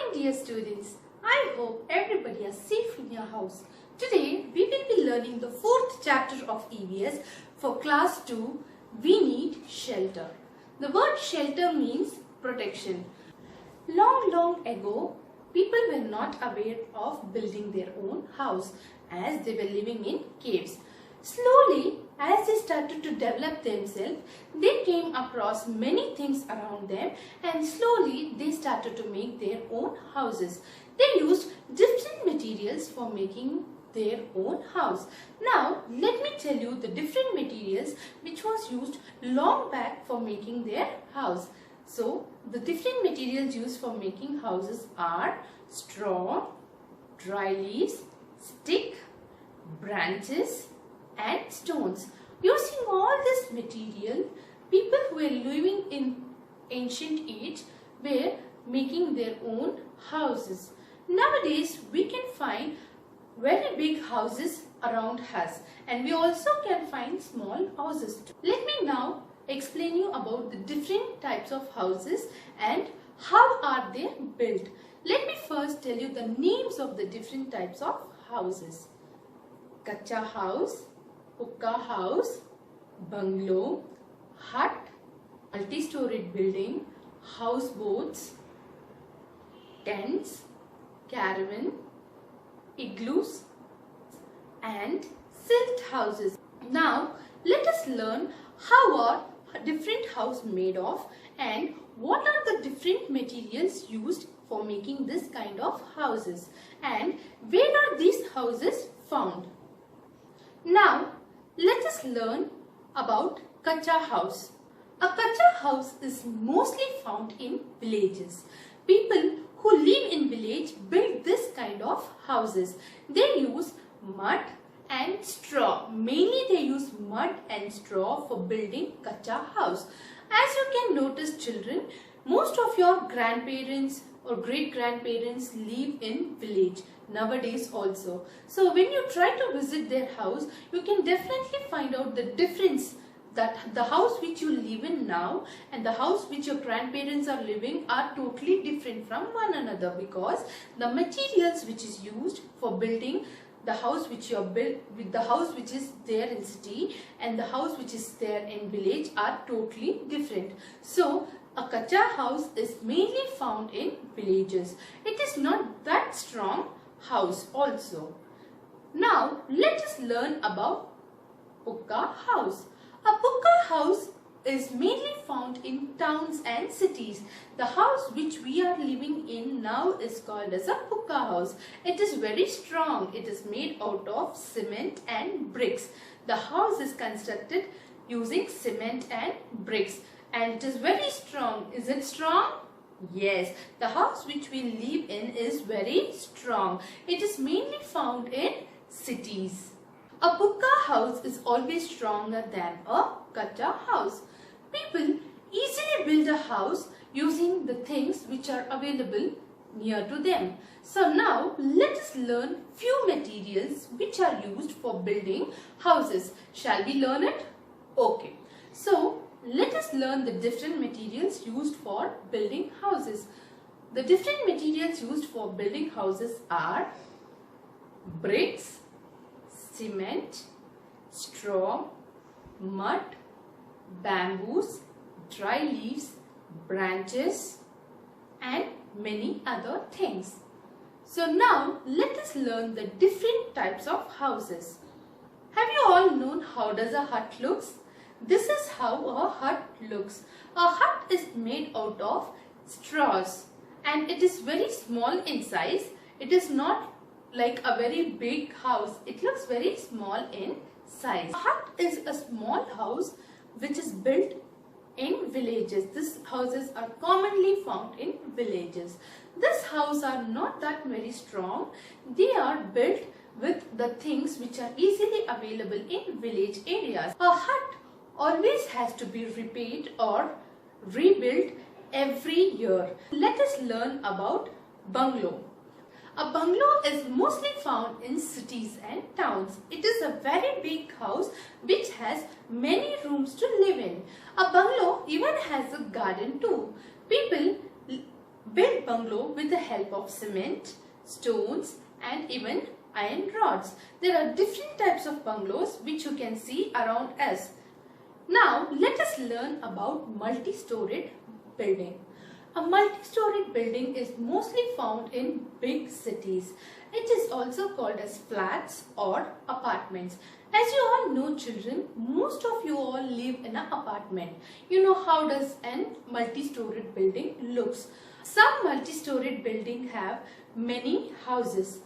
Hi dear students, I hope everybody is safe in your house. Today we will be learning the fourth chapter of EVS for class 2, We Need Shelter. The word shelter means protection. Long ago, people were not aware of building their own house as they were living in caves. Slowly, as they started to develop themselves, they came across many things around them and slowly they started to make their own houses. They used different materials for making their own house. Now, let me tell you the different materials which was used long back for making their house. So, the different materials used for making houses are straw, dry leaves, stick, branches, and stones. Using all this material, people who were living in ancient age were making their own houses. Nowadays, we can find very big houses around us and we also can find small houses too. Let me now explain you about the different types of houses and how are they built. Let me first tell you the names of the different types of houses. Kacha house, Pukka house, bungalow, hut, multi-storied building, houseboats, tents, caravan, igloos, and silt houses. Now, let us learn how are different house made of and what are the different materials used for making this kind of houses and where are these houses found. Now, let us learn about Kacha house. A Kacha house is mostly found in villages. People who live in village build this kind of houses. They use mud and straw. Mainly they use mud and straw for building Kacha house. As you can notice children, most of your grandparents or great-grandparents live in village nowadays also. So when you try to visit their house, you can definitely find out the difference that the house which you live in now and the house which your grandparents are living are totally different from one another because the materials which is used for building the house which you are built with the house which is there in city and the house which is there in village are totally different. So a Kacha house is mainly found in villages. It is not that strong house also. Now let us learn about Pukka house. A Pukka house is mainly found in towns and cities. The house which we are living in now is called as a Pukka house. It is very strong. It is made out of cement and bricks. The house is constructed using cement and bricks and it is very strong. Is it strong? Yes, the house which we live in is very strong. It is mainly found in cities. A Pukka house is always stronger than a Kacha house. People easily build a house using the things which are available near to them. So now let us learn few materials which are used for building houses. Shall we learn it? Okay. So let us learn the different materials used for building houses. The different materials used for building houses are bricks, cement, straw, mud, bamboos, dry leaves, branches and many other things. So now let us learn the different types of houses. Have you all known how does a hut looks? This is how a hut looks. A hut is made out of straws and it is very small in size. It is not like a very big house. It looks very small in size. A hut is a small house which is built in villages. These houses are commonly found in villages. These houses are not that very strong. They are built with the things which are easily available in village areas. A hut always has to be repaired or rebuilt every year. Let us learn about bungalow. A bungalow is mostly found in cities and towns. It is a very big house which has many rooms to live in. A bungalow even has a garden too. People build bungalow with the help of cement, stones and even iron rods. There are different types of bungalows which you can see around us. Now let us learn about multi-storied building. A multi-storied building is mostly found in big cities. It is also called as flats or apartments. As you all know children, most of you all live in an apartment. You know how does a multi-storied building looks. Some multi-storied buildings have many houses.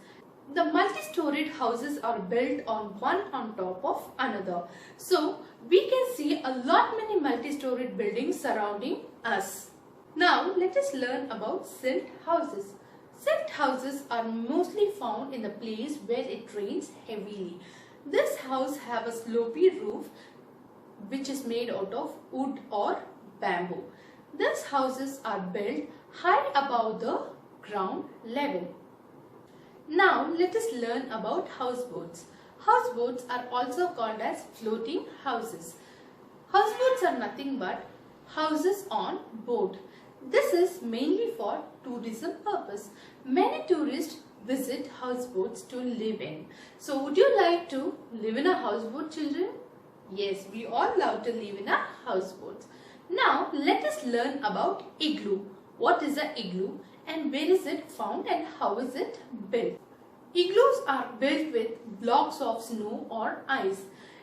The multi-storied houses are built on one on top of another. So we can see a lot many multi-storied buildings surrounding us. Now let us learn about silt houses. Silt houses are mostly found in the place where it rains heavily. This house have a slopy roof which is made out of wood or bamboo. These houses are built high above the ground level. Now let us learn about houseboats. Houseboats are also called as floating houses. Houseboats are nothing but houses on boat. This is mainly for tourism purpose. Many tourists visit houseboats to live in. So would you like to live in a houseboat, children? Yes, we all love to live in a houseboat. Now let us learn about igloo. What is an igloo and where is it found and how is it built? Igloos are built with blocks of snow or ice.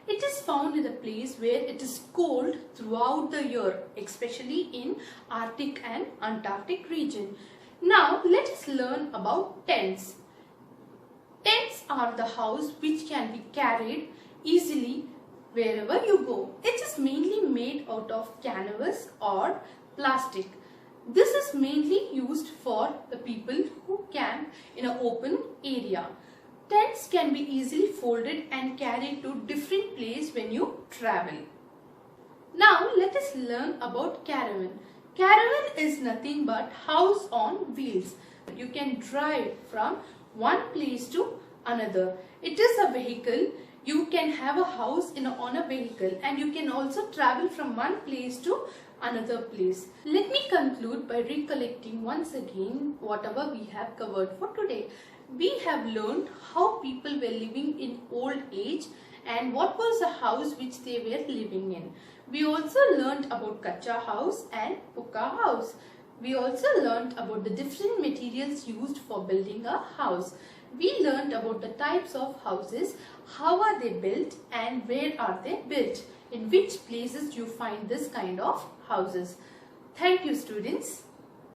It is found in a place where it is cold throughout the year, especially in Arctic and Antarctic region. Now let us learn about tents. Tents are the house which can be carried easily wherever you go. It is mainly made out of canvas or plastic. This is mainly used for the people who camp in an open area. Tents can be easily folded and carried to different places when you travel. Now let us learn about caravan. Caravan is nothing but house on wheels. You can drive from one place to another. It is a vehicle. You can have a house on a vehicle and you can also travel from one place to another place. Let me conclude by recollecting once again whatever we have covered for today. We have learned how people were living in old age and what was the house which they were living in. We also learned about Kacha house and Pukka house. We also learned about the different materials used for building a house. We learned about the types of houses, how are they built and where are they built. In which places you find this kind of houses. Thank you students.